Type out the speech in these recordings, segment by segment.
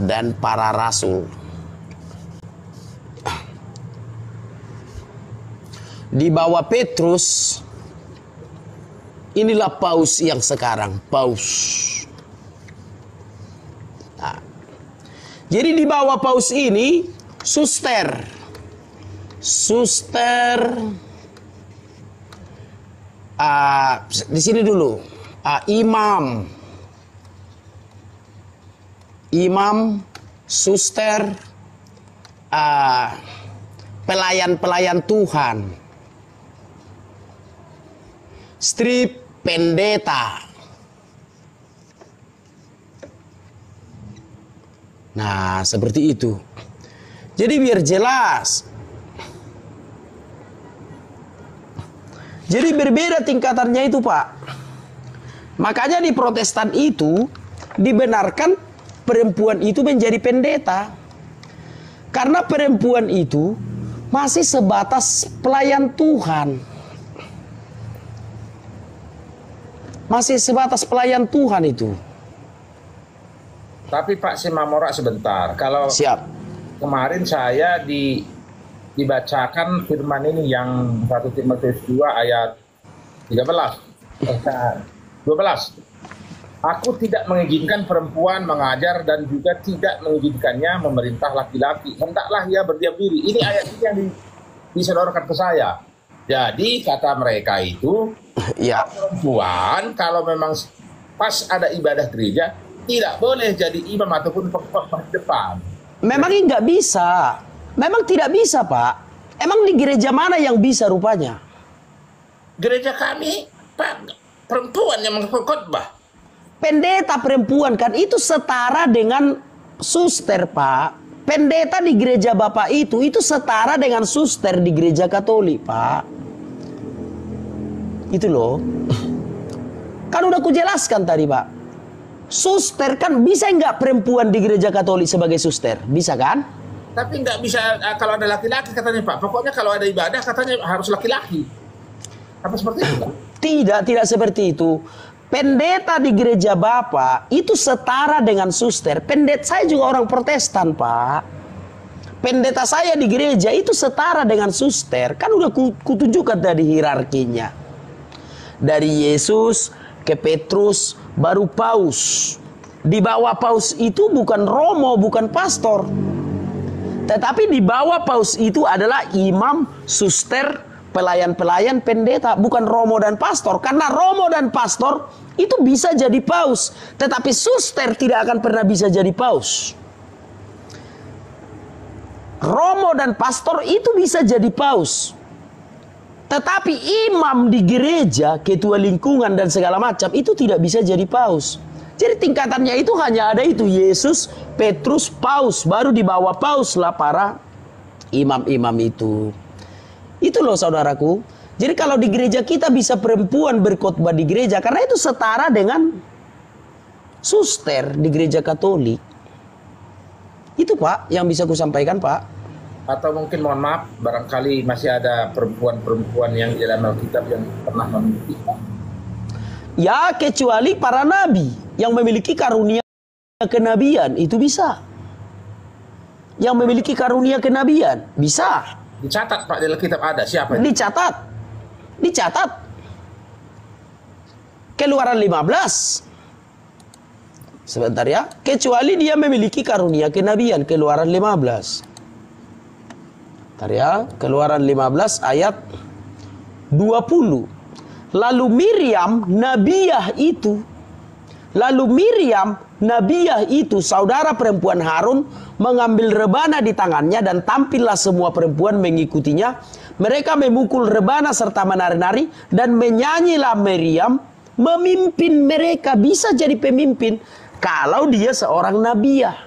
dan para rasul. Di bawah Petrus, inilah paus yang sekarang, paus. Nah, jadi di bawah paus ini, suster, di sini dulu, imam, suster, pelayan-pelayan Tuhan. Strip, pendeta. Nah, seperti itu. Jadi biar jelas. Jadi berbeda tingkatannya itu, Pak. Makanya di Protestan itu dibenarkan perempuan itu menjadi pendeta. Karena perempuan itu masih sebatas pelayan Tuhan. Masih sebatas pelayan Tuhan itu. Tapi Pak Simamora sebentar. Kalau siap. Kemarin saya dibacakan firman ini yang 1 Timotius 2 ayat 12. Aku tidak mengizinkan perempuan mengajar dan juga tidak mengizinkannya memerintah laki-laki. Hendaklah ia berdiam diri. Ini ayat ini yang disodorkan ke saya. Jadi kata mereka itu, ya, perempuan kalau memang pas ada ibadah gereja tidak boleh jadi imam ataupun pengkhotbah di depan. Memangnya nggak bisa. Memang tidak bisa, Pak. Emang di gereja mana yang bisa rupanya? Gereja kami, Pak, perempuan yang mengkhotbah. Pendeta perempuan kan itu setara dengan suster, Pak. Pendeta di gereja Bapak itu setara dengan suster di gereja Katolik, Pak. Itu loh. Kan udah kujelaskan tadi, Pak. Suster kan bisa nggak perempuan di gereja Katolik sebagai suster? Bisa kan? Tapi nggak bisa kalau ada laki-laki katanya, Pak. Pokoknya kalau ada ibadah katanya harus laki-laki. Apa seperti itu, Pak? Tidak seperti itu. Pendeta di gereja Bapak itu setara dengan suster. Pendeta saya juga orang Protestan, Pak. Pendeta saya di gereja itu setara dengan suster. Kan udah kutunjukkan tadi hierarkinya. Dari Yesus ke Petrus, baru paus. Di bawah paus itu bukan romo, bukan pastor. Tetapi di bawah paus itu adalah imam, suster, pelayan-pelayan, pendeta, bukan romo dan pastor. Karena romo dan pastor itu bisa jadi paus, tetapi suster tidak akan pernah bisa jadi paus. Romo dan pastor itu bisa jadi paus, tetapi imam di gereja, ketua lingkungan dan segala macam itu tidak bisa jadi paus. Jadi tingkatannya itu hanya ada itu, Yesus, Petrus, paus, baru di bawah paus lah para imam-imam itu. Itu loh saudaraku. Jadi kalau di gereja kita bisa perempuan berkhotbah di gereja, karena itu setara dengan suster di gereja Katolik. Itu, Pak, yang bisa kusampaikan, Pak. Atau mungkin mohon maaf, barangkali masih ada perempuan-perempuan yang di dalam Alkitab yang pernah memiliki. Ya, kecuali para nabi yang memiliki karunia kenabian, itu bisa. Yang memiliki karunia kenabian, bisa. Dicatat, Pak, di Alkitab ada. Siapa itu? Dicatat. Keluaran 15. Sebentar ya. Kecuali dia memiliki karunia kenabian. Keluaran 15. Bentar ya. Keluaran 15 ayat 20. Lalu Miriam, Nabiyah itu, saudara perempuan Harun, mengambil rebana di tangannya dan tampillah semua perempuan mengikutinya. Mereka memukul rebana serta menari-nari dan menyanyilah Miriam memimpin mereka. Bisa jadi pemimpin kalau dia seorang nabiyah,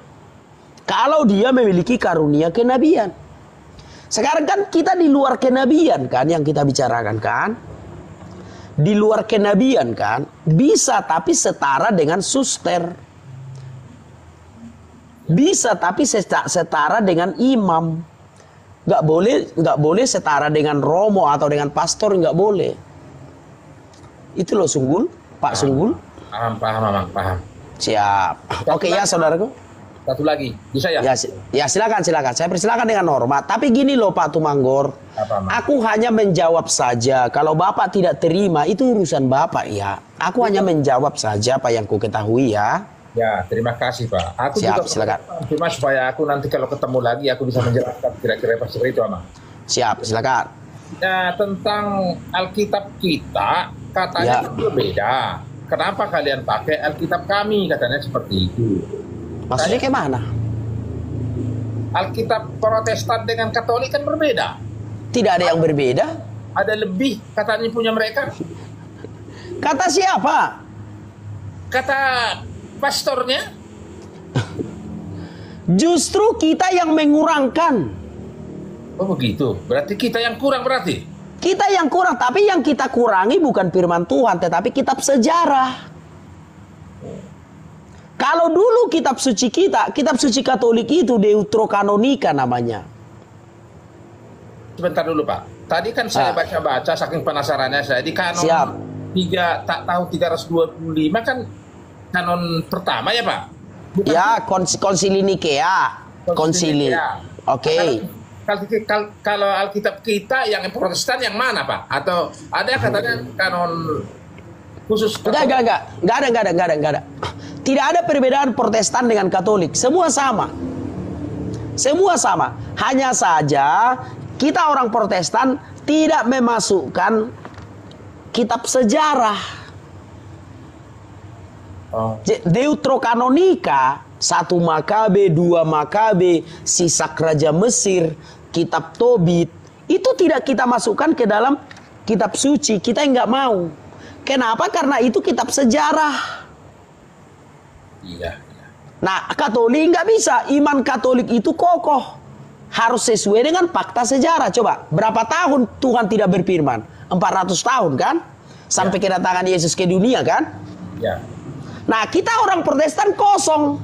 kalau dia memiliki karunia kenabian. Sekarang kan kita di luar kenabian kan yang kita bicarakan kan. Di luar kenabian kan bisa tapi setara dengan suster. Bisa tapi setara dengan imam. Nggak boleh setara dengan romo atau dengan pastor, nggak boleh. Itu loh Sunggul, Pak Sunggul. Paham. Siap. Oke ya saudaraku. Satu lagi, bisa ya? Ya silakan. Saya persilakan dengan hormat. Tapi gini loh Pak Tumanggor, aku hanya menjawab saja. Kalau Bapak tidak terima, itu urusan Bapak ya. Aku hanya menjawab saja apa yang ku ketahui ya. Ya, terima kasih Pak. Aku Siap, juga silakan. cuma supaya aku nanti kalau ketemu lagi, aku bisa menjelaskan kira-kira seperti itu, Ama. Siap, silakan. Ya, tentang Alkitab kita, katanya itu beda. Kenapa kalian pakai Alkitab kami? Katanya seperti itu. Maksudnya kayak mana? Alkitab Protestan dengan Katolik kan berbeda. Tidak ada yang berbeda. Ada lebih katanya punya mereka. Kata siapa? Kata pastornya. Justru kita yang mengurangkan. Oh begitu. Berarti kita yang kurang berarti. Kita yang kurang, tapi yang kita kurangi bukan firman Tuhan, tetapi kitab sejarah. Kalau dulu kitab suci kita, kitab suci Katolik itu Deuterokanonika namanya. Sebentar dulu Pak. Tadi kan saya baca-baca saking penasarannya saya di kanon 3 tak tahu 325 kan kanon pertama ya Pak? Bukan ya, konsili Nikea. Konsili. Oke. Kalau Alkitab kita yang Protestan yang mana Pak? Atau ada katanya kanon khusus? Enggak ada. Tidak ada perbedaan Protestan dengan Katolik. Semua sama. Semua sama. Hanya saja kita orang Protestan tidak memasukkan kitab sejarah. Deuterokanonika 1 Makabe, 2 Makabe, Sisak Raja Mesir, kitab Tobit, itu tidak kita masukkan ke dalam kitab suci. Kita nggak mau. Kenapa? Karena itu kitab sejarah. Iya. Nah, Katolik nggak bisa. Iman Katolik itu kokoh. Harus sesuai dengan fakta sejarah. Coba, berapa tahun Tuhan tidak berfirman? 400 tahun kan? Sampai kedatangan Yesus ke dunia kan? Ya. Nah, kita orang Protestan kosong.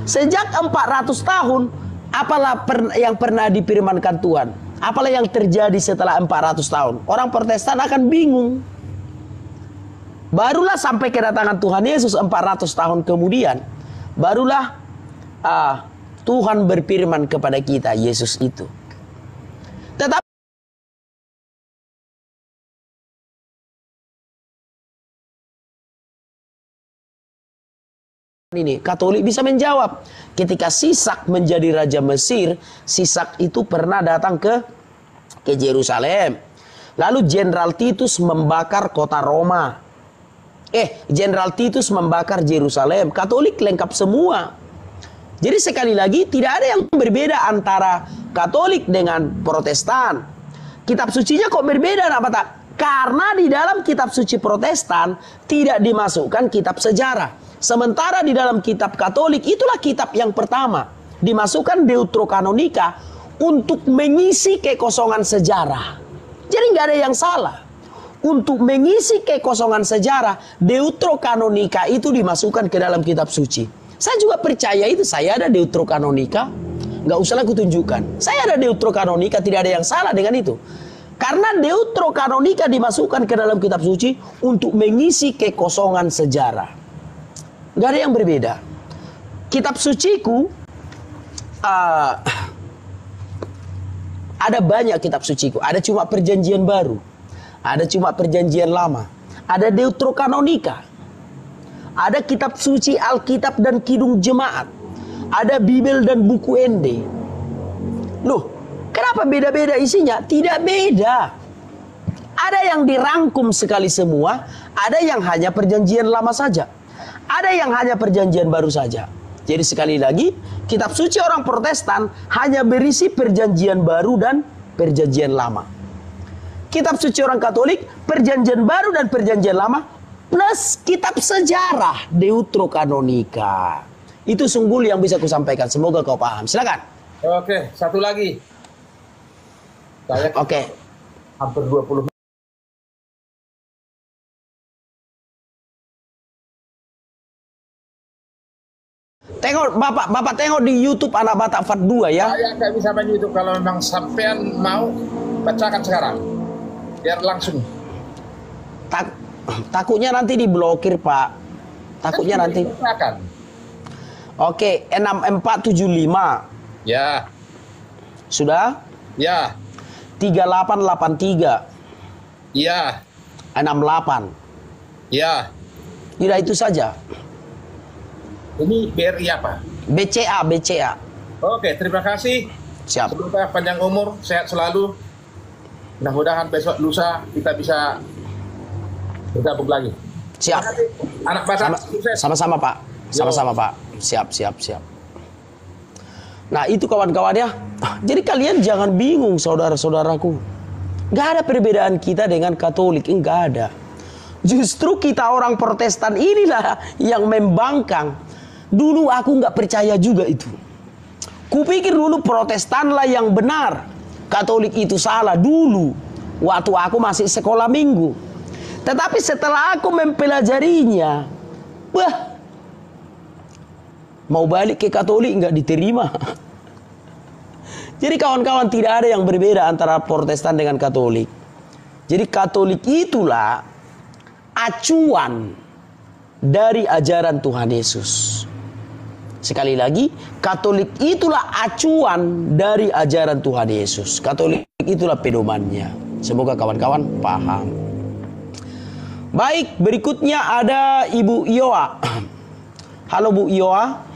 Sejak 400 tahun, apalah yang pernah difirmankan Tuhan? Apalah yang terjadi setelah 400 tahun? Orang Protestan akan bingung. Barulah sampai kedatangan Tuhan Yesus 400 tahun kemudian, barulah Tuhan berfirman kepada kita, Yesus itu. Tetapi ini Katolik bisa menjawab. Ketika Sisak menjadi raja Mesir, Sisak itu pernah datang ke Yerusalem. Lalu Jenderal Titus membakar kota Roma. Jenderal Titus membakar Yerusalem. Katolik lengkap semua. Jadi sekali lagi tidak ada yang berbeda antara Katolik dengan Protestan. Kitab sucinya kok berbeda, apa tak? Karena di dalam kitab suci Protestan tidak dimasukkan kitab sejarah. Sementara di dalam kitab Katolik itulah kitab yang pertama dimasukkan Deuterokanonika untuk mengisi kekosongan sejarah. Jadi nggak ada yang salah. Untuk mengisi kekosongan sejarah, Deuterokanonika itu dimasukkan ke dalam kitab suci. Saya juga percaya itu. Saya ada Deuterokanonika. Nggak usah aku tunjukkan. Saya ada Deuterokanonika, tidak ada yang salah dengan itu. Karena Deuterokanonika dimasukkan ke dalam kitab suci untuk mengisi kekosongan sejarah. Nggak ada yang berbeda. Kitab suciku, ada banyak kitab suciku. Ada cuma perjanjian baru. Ada cuma perjanjian lama. Ada Deuterokanonika. Ada kitab suci Alkitab dan Kidung Jemaat. Ada Bibel dan buku Ende. Loh, kenapa beda-beda isinya? Tidak beda. Ada yang dirangkum sekali semua. Ada yang hanya perjanjian lama saja. Ada yang hanya perjanjian baru saja. Jadi sekali lagi, kitab suci orang Protestan hanya berisi perjanjian baru dan perjanjian lama. Kitab suci orang Katolik, perjanjian baru dan perjanjian lama, plus kitab sejarah Deuterokanonika. Itu sungguh yang bisa kusampaikan. Semoga kau paham. Silakan. Oke, satu lagi. Saya hampir 20 menit. Tengok, Bapak tengok di YouTube anak Batak Fat 2 ya. Saya nggak bisa main YouTube kalau memang sampean mau bacakan sekarang. Biar langsung. Takutnya nanti diblokir, Pak. Takutnya nanti. Oke, 6475. Ya. Sudah? Ya. 3883. Ya. 68. Ya. Tidak, itu saja. Ini BRI apa? BCA, BCA. Oke, terima kasih. Siap. Semoga panjang umur, sehat selalu. Mudah-mudahan besok lusa kita bisa bergabung lagi. Siap. Anak bangsa sukses. Sama-sama, Pak. Sama-sama, Pak. Siap, siap, siap. Nah, itu kawan-kawan ya. Jadi kalian jangan bingung, saudara-saudaraku. Gak ada perbedaan kita dengan Katolik, enggak ada. Justru kita orang Protestan inilah yang membangkang. Dulu aku nggak percaya juga itu. Kupikir dulu Protestan lah yang benar, Katolik itu salah dulu. Waktu aku masih sekolah minggu. Tetapi setelah aku mempelajarinya, wah, mau balik ke Katolik nggak diterima. Jadi kawan-kawan, tidak ada yang berbeda antara Protestan dengan Katolik. Jadi Katolik itulah acuan dari ajaran Tuhan Yesus. Sekali lagi, Katolik itulah acuan dari ajaran Tuhan Yesus. Katolik itulah pedomannya. Semoga kawan-kawan paham. Baik, berikutnya ada Ibu Ioa. Halo Bu Ioa.